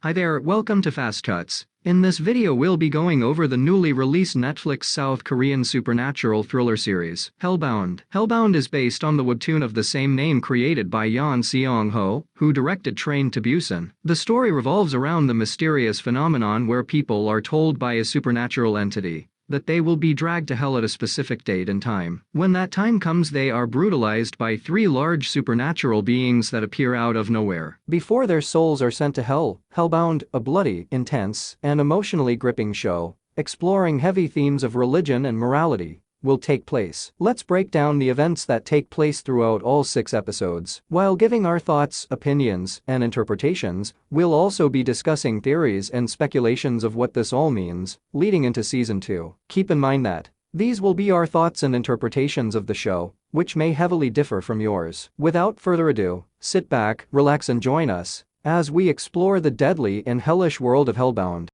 Hi there, welcome to Fastcuts. In this video we'll be going over the newly released Netflix South Korean supernatural thriller series, Hellbound. Hellbound is based on the webtoon of the same name created by Yeon Seong-ho, who directed Train to Busan. The story revolves around the mysterious phenomenon where people are told by a supernatural entity that they will be dragged to hell at a specific date and time. When that time comes, they are brutalized by three large supernatural beings that appear out of nowhere. Before their souls are sent to hell, Hellbound, a bloody, intense, and emotionally gripping show, exploring heavy themes of religion and morality, will take place. Let's break down the events that take place throughout all 6 episodes. While giving our thoughts, opinions, and interpretations, we'll also be discussing theories and speculations of what this all means, leading into Season 2. Keep in mind that these will be our thoughts and interpretations of the show, which may heavily differ from yours. Without further ado, sit back, relax and join us as we explore the deadly and hellish world of Hellbound.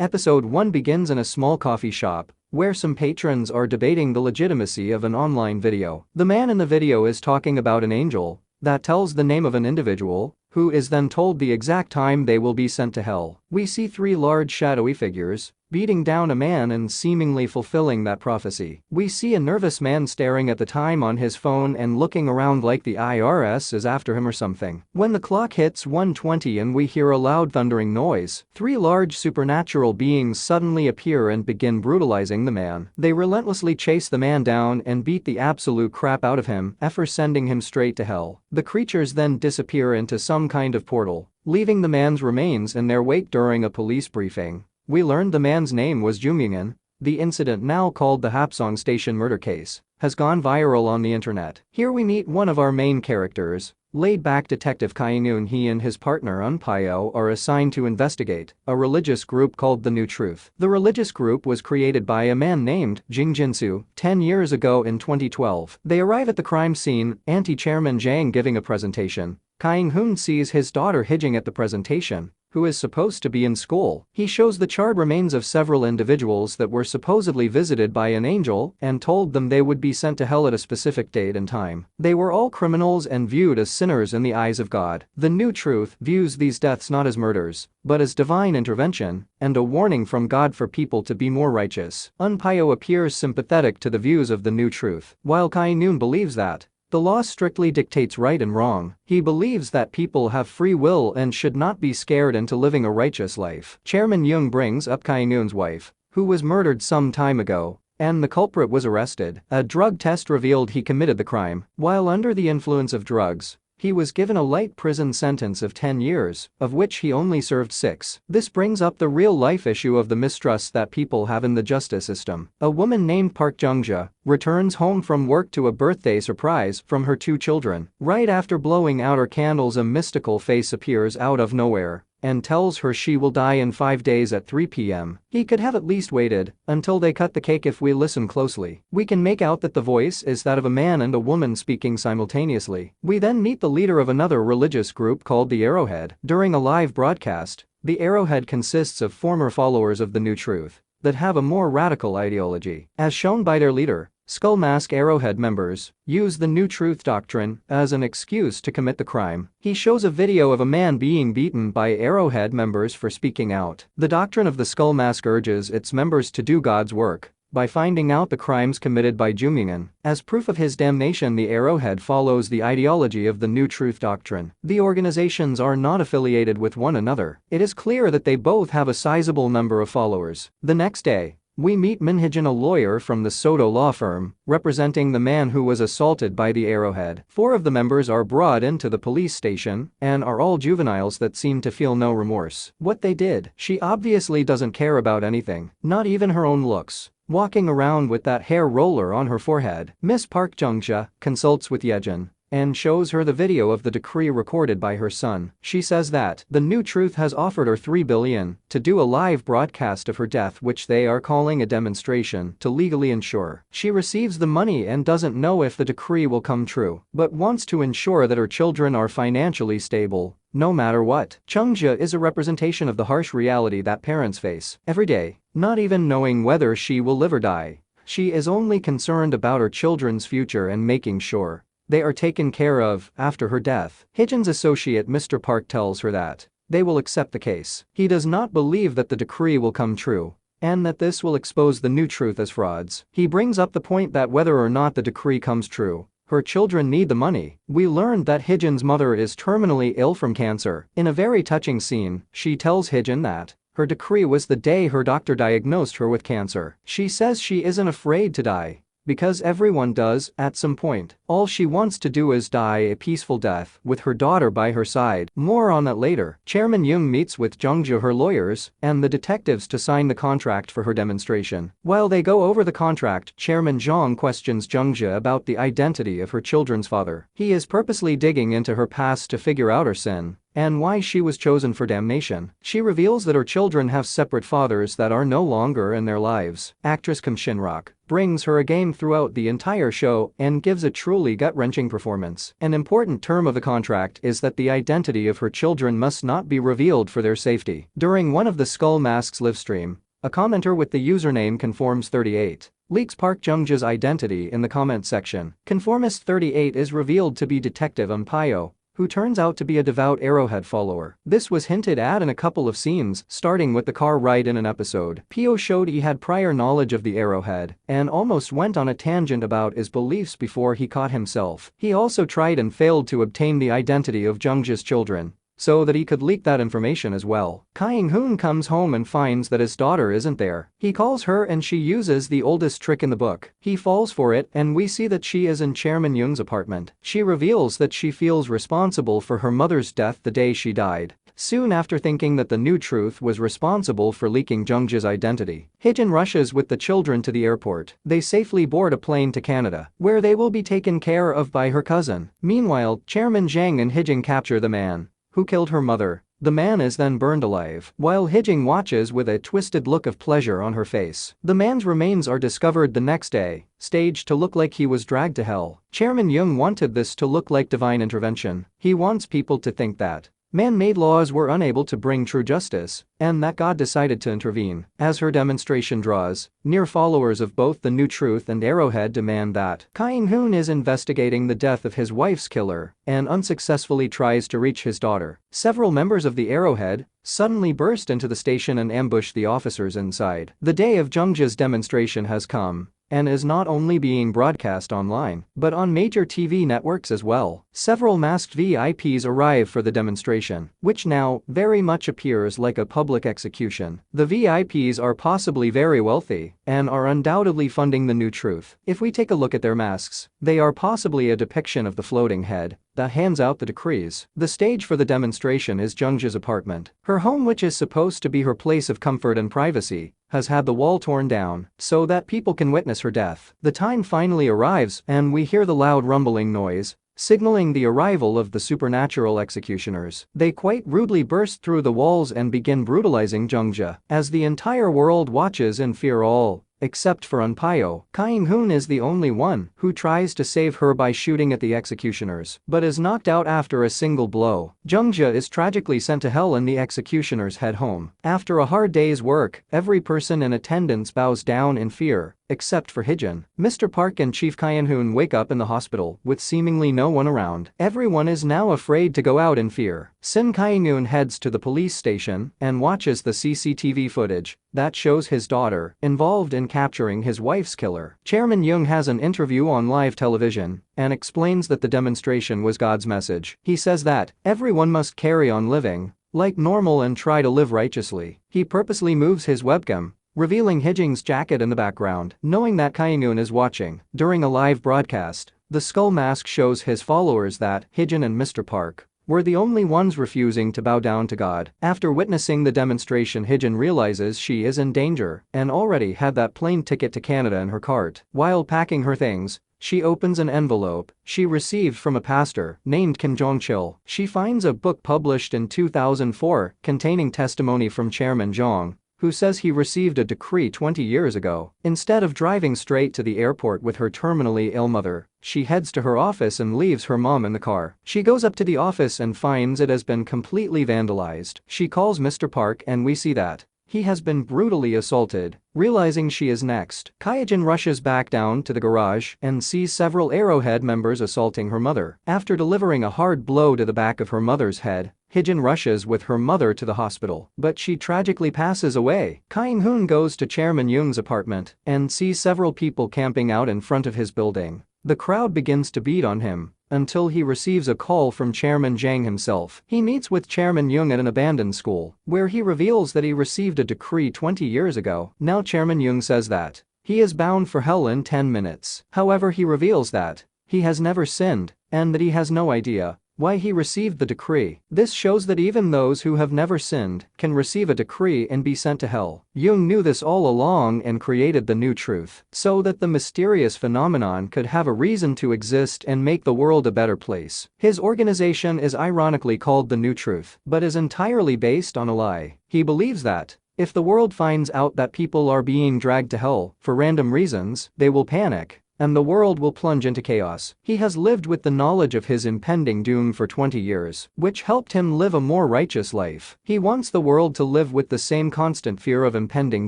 Episode 1 begins in a small coffee shop, where some patrons are debating the legitimacy of an online video. The man in the video is talking about an angel that tells the name of an individual, who is then told the exact time they will be sent to hell. We see 3 large shadowy figures beating down a man and seemingly fulfilling that prophecy. We see a nervous man staring at the time on his phone and looking around like the IRS is after him or something. When the clock hits 1:20 and we hear a loud thundering noise, 3 large supernatural beings suddenly appear and begin brutalizing the man. They relentlessly chase the man down and beat the absolute crap out of him, sending him straight to hell. The creatures then disappear into some kind of portal, leaving the man's remains in their wake. During a police briefing, we learned the man's name was Jung. The incident, now called the Hapsong Station murder case, has gone viral on the internet. Here we meet one of our main characters, laid-back detective Kae-neun. He and his partner Unpyo are assigned to investigate a religious group called the New Truth. The religious group was created by a man named Jing Jinsu 10 years ago in 2012. They arrive at the crime scene, anti-chairman Jang giving a presentation. Kae-neun sees his daughter Hijing at the presentation, who is supposed to be in school. He shows the charred remains of several individuals that were supposedly visited by an angel and told them they would be sent to hell at a specific date and time. They were all criminals and viewed as sinners in the eyes of God. The New Truth views these deaths not as murders, but as divine intervention and a warning from God for people to be more righteous. Unpyo appears sympathetic to the views of the New Truth, while Kae-neun believes that the law strictly dictates right and wrong. He believes that people have free will and should not be scared into living a righteous life. Chairman Jung brings up Kae-neun's wife, who was murdered some time ago, and the culprit was arrested. A drug test revealed he committed the crime while under the influence of drugs. He was given a light prison sentence of 10 years, of which he only served 6. This brings up the real-life issue of the mistrust that people have in the justice system. A woman named Park Jung-ja returns home from work to a birthday surprise from her 2 children. Right after blowing out her candles, a mystical face appears out of nowhere and tells her she will die in 5 days at 3 p.m. He could have at least waited until they cut the cake. If we listen closely, we can make out that the voice is that of a man and a woman speaking simultaneously. We then meet the leader of another religious group called the Arrowhead. During a live broadcast, the Arrowhead consists of former followers of the New Truth that have a more radical ideology. As shown by their leader, Skull Mask Arrowhead members use the New Truth doctrine as an excuse to commit the crime. He shows a video of a man being beaten by Arrowhead members for speaking out. The doctrine of the Skull Mask urges its members to do God's work by finding out the crimes committed by Jung. As proof of his damnation, the Arrowhead follows the ideology of the New Truth doctrine. The organizations are not affiliated with one another. It is clear that they both have a sizable number of followers. The next day, we meet Min-hijin, a lawyer from the Soto law firm, representing the man who was assaulted by the Arrowhead. 4 of the members are brought into the police station and are all juveniles that seem to feel no remorse. What they did, she obviously doesn't care about anything, not even her own looks, walking around with that hair roller on her forehead. Miss Park Jung-ja consults with Yejin and shows her the video of the decree recorded by her son. She says that the New Truth has offered her 3 billion to do a live broadcast of her death, which they are calling a demonstration to legally ensure. She receives the money and doesn't know if the decree will come true, but wants to ensure that her children are financially stable no matter what. Chung-ja is a representation of the harsh reality that parents face every day, not even knowing whether she will live or die. She is only concerned about her children's future and making sure they are taken care of after her death. Hyejin's associate Mr. Park tells her that they will accept the case. He does not believe that the decree will come true and that this will expose the new truth as frauds. He brings up the point that whether or not the decree comes true, her children need the money. We learned that Hyejin's mother is terminally ill from cancer. In a very touching scene, she tells Hyejin that her decree was the day her doctor diagnosed her with cancer. She says she isn't afraid to die because everyone does at some point. All she wants to do is die a peaceful death with her daughter by her side. More on that later. Chairman Young meets with Jungja, her lawyers, and the detectives to sign the contract for her demonstration. While they go over the contract, Chairman Zhang questions Jungja about the identity of her children's father. He is purposely digging into her past to figure out her sin and why she was chosen for damnation. She reveals that her children have separate fathers that are no longer in their lives. Actress Kim Shin-rock brings her A game throughout the entire show and gives a truly gut-wrenching performance. An important term of the contract is that the identity of her children must not be revealed for their safety. During one of the Skull Masks livestream, a commenter with the username Conforms38 leaks Park Jungja's identity in the comment section. Conformist38 is revealed to be Detective Unpyo, who turns out to be a devout Arrowhead follower. This was hinted at in a couple of scenes, starting with the car ride in an episode. Pio showed he had prior knowledge of the Arrowhead and almost went on a tangent about his beliefs before he caught himself. He also tried and failed to obtain the identity of Jungja's children so that he could leak that information as well. Kyung-hoon comes home and finds that his daughter isn't there. He calls her and she uses the oldest trick in the book. He falls for it and we see that she is in Chairman Young's apartment. She reveals that she feels responsible for her mother's death the day she died, soon after thinking that the new truth was responsible for leaking Jungja's identity. Hyejin rushes with the children to the airport. They safely board a plane to Canada, where they will be taken care of by her cousin. Meanwhile, Chairman Zhang and Hyejin capture the man who killed her mother. The man is then burned alive, while Hyejin watches with a twisted look of pleasure on her face. The man's remains are discovered the next day, staged to look like he was dragged to hell. Chairman Young wanted this to look like divine intervention. He wants people to think that man-made laws were unable to bring true justice, and that God decided to intervene. As her demonstration draws near, followers of both the New Truth and Arrowhead demand that Kyung-hoon is investigating the death of his wife's killer and unsuccessfully tries to reach his daughter. Several members of the Arrowhead suddenly burst into the station and ambush the officers inside. The day of Jungja's demonstration has come and is not only being broadcast online, but on major TV networks as well. Several masked VIPs arrive for the demonstration, which now very much appears like a public execution. The VIPs are possibly very wealthy and are undoubtedly funding the new truth. If we take a look at their masks, they are possibly a depiction of the floating head that hands out the decrees. The stage for the demonstration is Jungja's apartment. Her home, which is supposed to be her place of comfort and privacy, has had the wall torn down so that people can witness her death. The time finally arrives and we hear the loud rumbling noise, signaling the arrival of the supernatural executioners. They quite rudely burst through the walls and begin brutalizing Jungja. As the entire world watches in fear, all except for Unpyo, Kyung-hoon is the only one who tries to save her by shooting at the executioners, but is knocked out after a single blow. Jungja is tragically sent to hell and the executioners head home. After a hard day's work, every person in attendance bows down in fear, except for Hyejin. Mr. Park and Chief Kyung-hoon wake up in the hospital with seemingly no one around. Everyone is now afraid to go out in fear. Sin Kyung-hoon heads to the police station and watches the CCTV footage that shows his daughter involved in capturing his wife's killer. Chairman Young has an interview on live television and explains that the demonstration was God's message. He says that everyone must carry on living like normal and try to live righteously. He purposely moves his webcam, revealing Hyejin's jacket in the background. Knowing that Kyung-hoon is watching during a live broadcast, the skull mask shows his followers that Hyejin and Mr. Park were the only ones refusing to bow down to God. After witnessing the demonstration, Hyejin realizes she is in danger and already had that plane ticket to Canada in her cart. While packing her things, she opens an envelope she received from a pastor named Kim Jong-chil. She finds a book published in 2004 containing testimony from Chairman Jong, who says he received a decree 20 years ago. Instead of driving straight to the airport with her terminally ill mother, she heads to her office and leaves her mom in the car. She goes up to the office and finds it has been completely vandalized. She calls Mr. Park and we see that he has been brutally assaulted. Realizing she is next, Kaijin rushes back down to the garage and sees several Arrowhead members assaulting her mother. After delivering a hard blow to the back of her mother's head, Hijin rushes with her mother to the hospital, but she tragically passes away. Kain-hoon goes to Chairman Young's apartment and sees several people camping out in front of his building. The crowd begins to beat on him until he receives a call from Chairman Jang himself. He meets with Chairman Young at an abandoned school, where he reveals that he received a decree 20 years ago. Now Chairman Young says that he is bound for hell in 10 minutes. However, he reveals that he has never sinned and that he has no idea why he received the decree. This shows that even those who have never sinned can receive a decree and be sent to hell. Jung knew this all along and created the new truth so that the mysterious phenomenon could have a reason to exist and make the world a better place. His organization is ironically called the New Truth, but is entirely based on a lie. He believes that if the world finds out that people are being dragged to hell for random reasons, they will panic and the world will plunge into chaos. He has lived with the knowledge of his impending doom for 20 years, which helped him live a more righteous life. He wants the world to live with the same constant fear of impending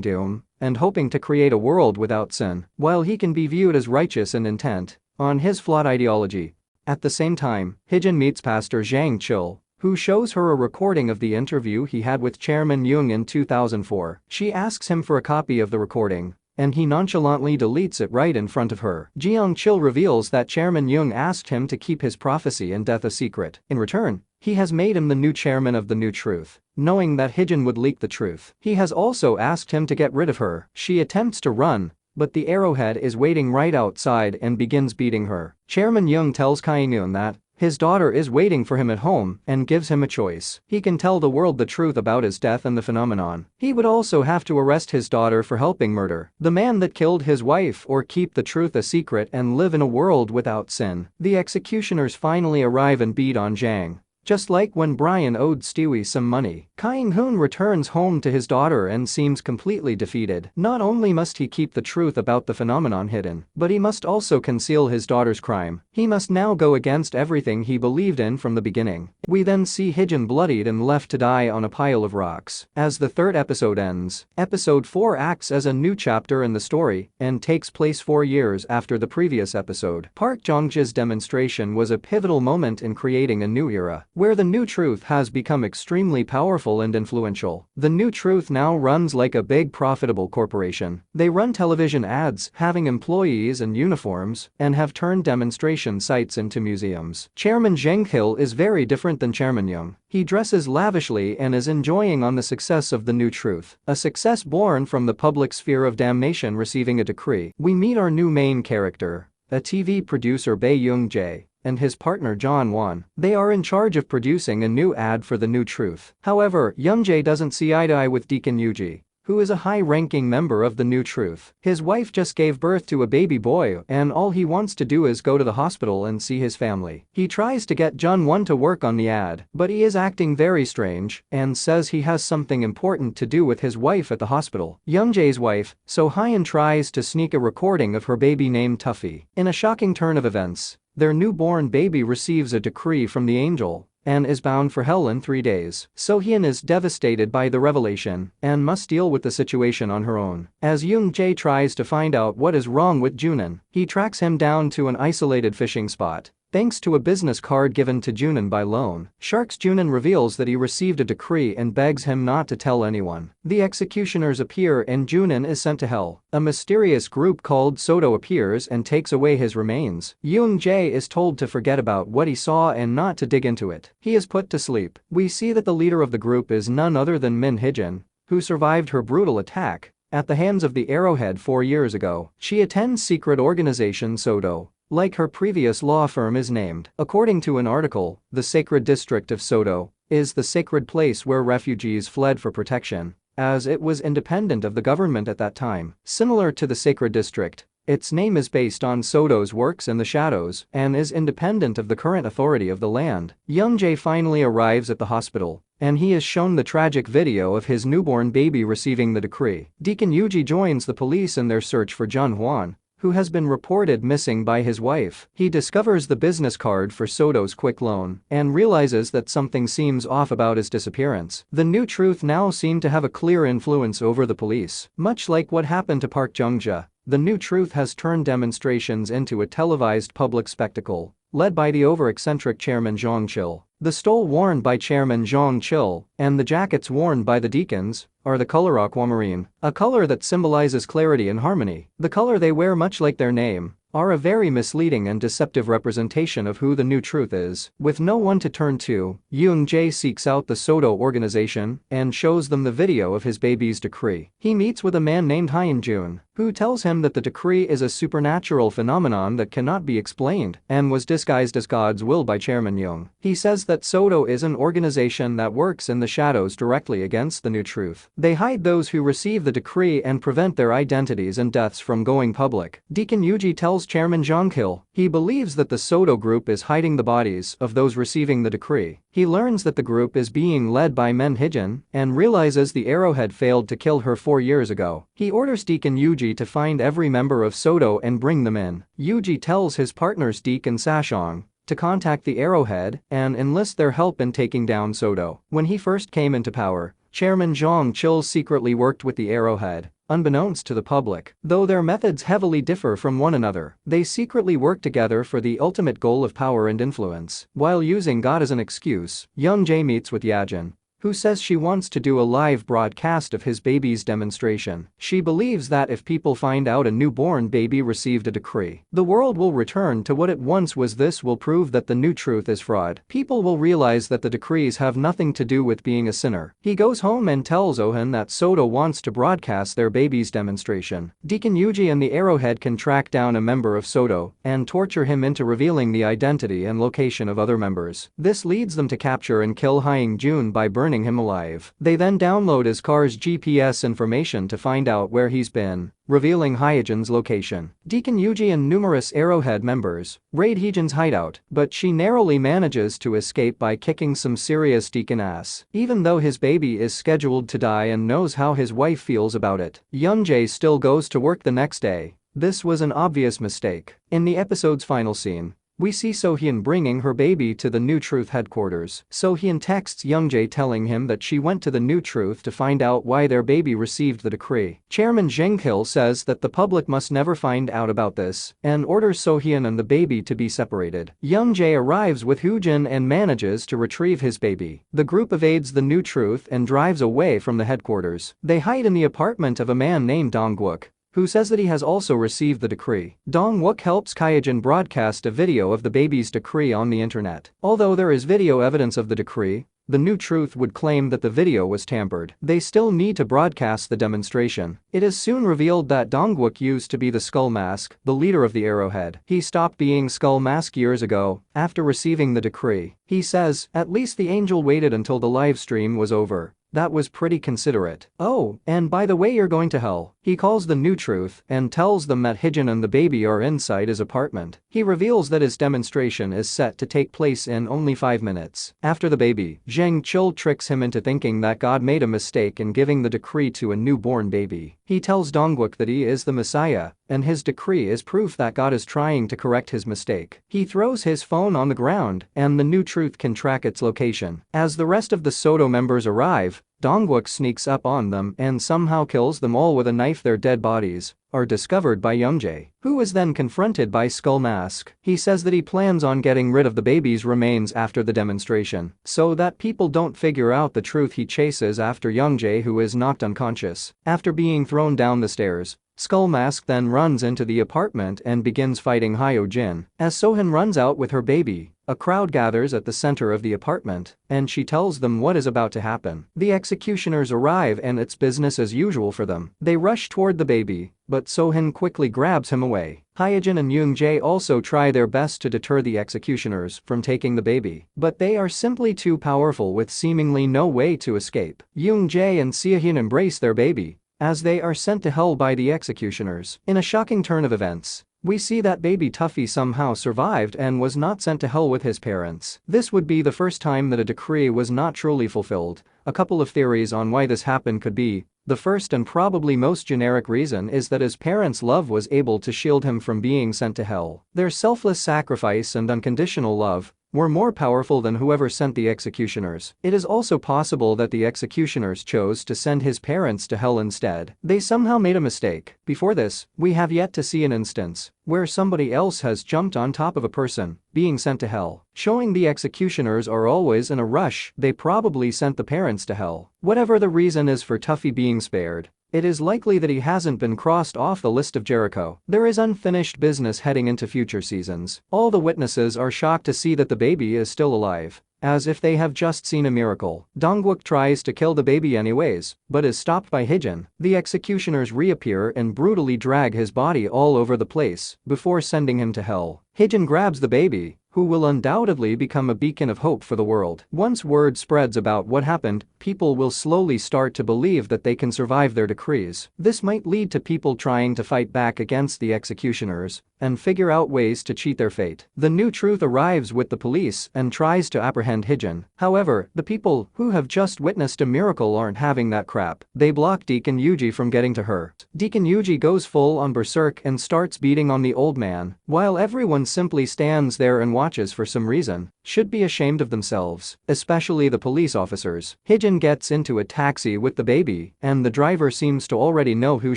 doom and hoping to create a world without sin, while he can be viewed as righteous in intent on his flawed ideology. At the same time, Hijin meets Pastor Zhang Chil, who shows her a recording of the interview he had with Chairman Young in 2004. She asks him for a copy of the recording, and he nonchalantly deletes it right in front of her. Jeong Chil reveals that Chairman Young asked him to keep his prophecy and death a secret. In return, he has made him the new chairman of the New Truth, knowing that Hijin would leak the truth. He has also asked him to get rid of her. She attempts to run, but the Arrowhead is waiting right outside and begins beating her. Chairman Young tells Kainun that his daughter is waiting for him at home and gives him a choice. He can tell the world the truth about his death and the phenomenon. He would also have to arrest his daughter for helping murder the man that killed his wife, or keep the truth a secret and live in a world without sin. The executioners finally arrive and beat on Zhang. Just like when Brian owed Stewie some money, Kain-hoon returns home to his daughter and seems completely defeated. Not only must he keep the truth about the phenomenon hidden, but he must also conceal his daughter's crime. He must now go against everything he believed in from the beginning. We then see Hijin bloodied and left to die on a pile of rocks. As the third episode ends, episode 4 acts as a new chapter in the story and takes place 4 years after the previous episode. Park Jong-jae's demonstration was a pivotal moment in creating a new era, where the New Truth has become extremely powerful and influential. The New Truth now runs like a big profitable corporation. They run television ads, having employees and uniforms, and have turned demonstration sites into museums. Chairman Zheng Hill is very different than Chairman Young. He dresses lavishly and is enjoying on the success of the New Truth, a success born from the public sphere of damnation receiving a decree. We meet our new main character, a TV producer Bae Young-jae, and his partner John Won. They are in charge of producing a new ad for the New Truth. However, Young-jae doesn't see eye to eye with Deacon Yuji, who is a high-ranking member of the New Truth. His wife just gave birth to a baby boy and all he wants to do is go to the hospital and see his family. He tries to get John Won to work on the ad, but he is acting very strange and says he has something important to do with his wife at the hospital. Young-jae's wife, So Hyun, tries to sneak a recording of her baby named Tuffy. In a shocking turn of events, their newborn baby receives a decree from the angel and is bound for hell in 3 days. So-hyun is devastated by the revelation and must deal with the situation on her own. As Young-jae tries to find out what is wrong with Junan, he tracks him down to an isolated fishing spot. Thanks to a business card given to Junan by loan sharks, Junan reveals that he received a decree and begs him not to tell anyone. The executioners appear and Junan is sent to hell. A mysterious group called Soto appears and takes away his remains. Young-jae is told to forget about what he saw and not to dig into it. He is put to sleep. We see that the leader of the group is none other than Min Hijin, who survived her brutal attack at the hands of the Arrowhead 4 years ago. She attends secret organization Soto, like her previous law firm is named. According to an article, the sacred district of Soto is the sacred place where refugees fled for protection, as it was independent of the government at that time. Similar to the sacred district, its name is based on Soto's works in the shadows and is independent of the current authority of the land. Young-jae finally arrives at the hospital, and he is shown the tragic video of his newborn baby receiving the decree. Deacon Yuji joins the police in their search for Jun Hwan, who has been reported missing by his wife. He discovers the business card for Soto's quick loan and realizes that something seems off about his disappearance. The new truth now seemed to have a clear influence over the police. Much like what happened to Park Jung-jae, the new truth has turned demonstrations into a televised public spectacle, led by the over-eccentric Chairman Jong Chil. The stole worn by Chairman Jong Chil and the jackets worn by the deacons are the color aquamarine, a color that symbolizes clarity and harmony. The color they wear, much like their name, are a very misleading and deceptive representation of who the new truth is. With no one to turn to, Young-jae seeks out the Soto organization and shows them the video of his baby's decree. He meets with a man named Hyun-jun, who tells him that the decree is a supernatural phenomenon that cannot be explained and was disguised as God's will by Chairman Young. He says that Soto is an organization that works in the shadows directly against the new truth. They hide those who receive the decree and prevent their identities and deaths from going public. Deacon Yuji tells Chairman Jong-kil he believes that the Soto group is hiding the bodies of those receiving the decree. He learns that the group is being led by Men Hijin and realizes the arrowhead failed to kill her 4 years ago. He orders Deacon Yuji to find every member of Soto and bring them in. Yuji tells his partners Deacon Sashong to contact the arrowhead and enlist their help in taking down Soto. When he first came into power, Chairman Jong Chil secretly worked with the arrowhead, unbeknownst to the public. Though their methods heavily differ from one another, they secretly work together for the ultimate goal of power and influence. While using God as an excuse, Young-jae meets with Yajin, who says she wants to do a live broadcast of his baby's demonstration. She believes that if people find out a newborn baby received a decree, the world will return to what it once was. This will prove that the new truth is fraud. People will realize that the decrees have nothing to do with being a sinner. He goes home and tells Ohan that Soto wants to broadcast their baby's demonstration. Deacon Yuji and the arrowhead can track down a member of Soto and torture him into revealing the identity and location of other members. This leads them to capture and kill Hyung-jun by burning him alive. They then download his car's GPS information to find out where he's been, revealing Hyejin's location. Deacon Yuji and numerous Arrowhead members raid Hyejin's hideout, but she narrowly manages to escape by kicking some serious Deacon ass. Even though his baby is scheduled to die and knows how his wife feels about it, Young-jae still goes to work the next day. This was an obvious mistake. In the episode's final scene, we see So-hyun bringing her baby to the New Truth headquarters. So-hyun texts Young-jae telling him that she went to the New Truth to find out why their baby received the decree. Chairman Jung-kil says that the public must never find out about this and orders So-hyun and the baby to be separated. Young-jae arrives with Hoojin and manages to retrieve his baby. The group evades the New Truth and drives away from the headquarters. They hide in the apartment of a man named Dong-wook, who says that he has also received the decree. Dong-wook helps Hyejin broadcast a video of the baby's decree on the internet. Although there is video evidence of the decree, the New Truth would claim that the video was tampered. They still need to broadcast the demonstration. It is soon revealed that Dong-wook used to be the Skull Mask, the leader of the Arrowhead. He stopped being Skull Mask years ago, after receiving the decree. He says, "At least the angel waited until the live stream was over. That was pretty considerate. Oh, and by the way, you're going to hell." He calls the New Truth and tells them that Hyejin and the baby are inside his apartment. He reveals that his demonstration is set to take place in only 5 minutes. After the baby, Jung Chil tricks him into thinking that God made a mistake in giving the decree to a newborn baby. He tells Dong-wook that he is the Messiah, and his decree is proof that God is trying to correct his mistake. He throws his phone on the ground, and the New Truth can track its location. As the rest of the Soto members arrive, Dong-wook sneaks up on them and somehow kills them all with a knife. Their dead bodies are discovered by Young-jae, who is then confronted by Skull Mask. He says that he plans on getting rid of the baby's remains after the demonstration, so that people don't figure out the truth. He chases after Young-jae, who is knocked unconscious. After being thrown down the stairs, Skull Mask then runs into the apartment and begins fighting Hyojin. As So-hyun runs out with her baby, a crowd gathers at the center of the apartment, and she tells them what is about to happen. The executioners arrive and it's business as usual for them. They rush toward the baby, but So-hyun quickly grabs him away. Hyejin and Young-jae also try their best to deter the executioners from taking the baby, but they are simply too powerful with seemingly no way to escape. Young-jae and Se-hyun embrace their baby as they are sent to hell by the executioners. In a shocking turn of events, We see that baby Tuffy somehow survived and was not sent to hell with his parents. This would be the first time that a decree was not truly fulfilled. A couple of theories on why this happened could be: the first and probably most generic reason is that his parents' love was able to shield him from being sent to hell. Their selfless sacrifice and unconditional love were more powerful than whoever sent the executioners. It is also possible that the executioners chose to send his parents to hell instead. They somehow made a mistake. Before this, we have yet to see an instance where somebody else has jumped on top of a person being sent to hell, showing the executioners are always in a rush. They probably sent the parents to hell. Whatever the reason is for Tuffy being spared, it is likely that he hasn't been crossed off the list of Jericho. There is unfinished business heading into future seasons. All the witnesses are shocked to see that the baby is still alive, as if they have just seen a miracle. Dongwook tries to kill the baby anyways, but is stopped by Hijin. The executioners reappear and brutally drag his body all over the place before sending him to hell. Hijin grabs the baby, who will undoubtedly become a beacon of hope for the world. Once word spreads about what happened, people will slowly start to believe that they can survive their decrees. This might lead to people trying to fight back against the executioners and figure out ways to cheat their fate. The new truth arrives with the police and tries to apprehend Hijin. However, the people who have just witnessed a miracle aren't having that crap. They block Deacon Yuji from getting to her. Deacon Yuji goes full on berserk and starts beating on the old man, while everyone simply stands there and watches for some reason. Should be ashamed of themselves, especially the police officers. Hijin gets into a taxi with the baby, and the driver seems to already know who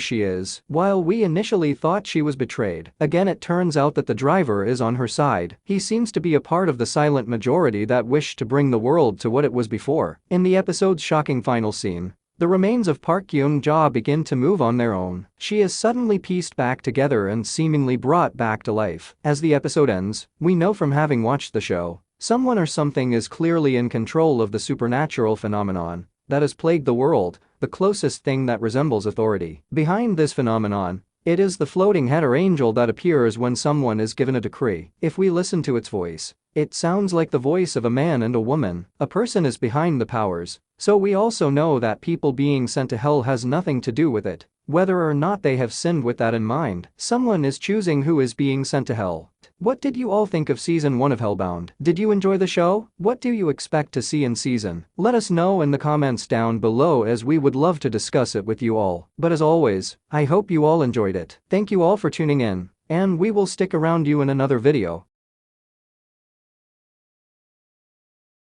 she is. While we initially thought she was betrayed, again it turns out that the driver is on her side. He seems to be a part of the silent majority that wished to bring the world to what it was before. In the episode's shocking final scene, the remains of Park Kyung-ja begin to move on their own. She is suddenly pieced back together and seemingly brought back to life. As the episode ends, we know from having watched the show, someone or something is clearly in control of the supernatural phenomenon that has plagued the world, the closest thing that resembles authority. Behind this phenomenon, it is the floating head or angel that appears when someone is given a decree. If we listen to its voice, it sounds like the voice of a man and a woman. A person is behind the powers, so we also know that people being sent to hell has nothing to do with it, whether or not they have sinned with that in mind. Someone is choosing who is being sent to hell. What did you all think of season 1 of Hellbound? Did you enjoy the show? What do you expect to see in season? Let us know in the comments down below, as we would love to discuss it with you all. But as always, I hope you all enjoyed it. Thank you all for tuning in, and we will stick around you in another video.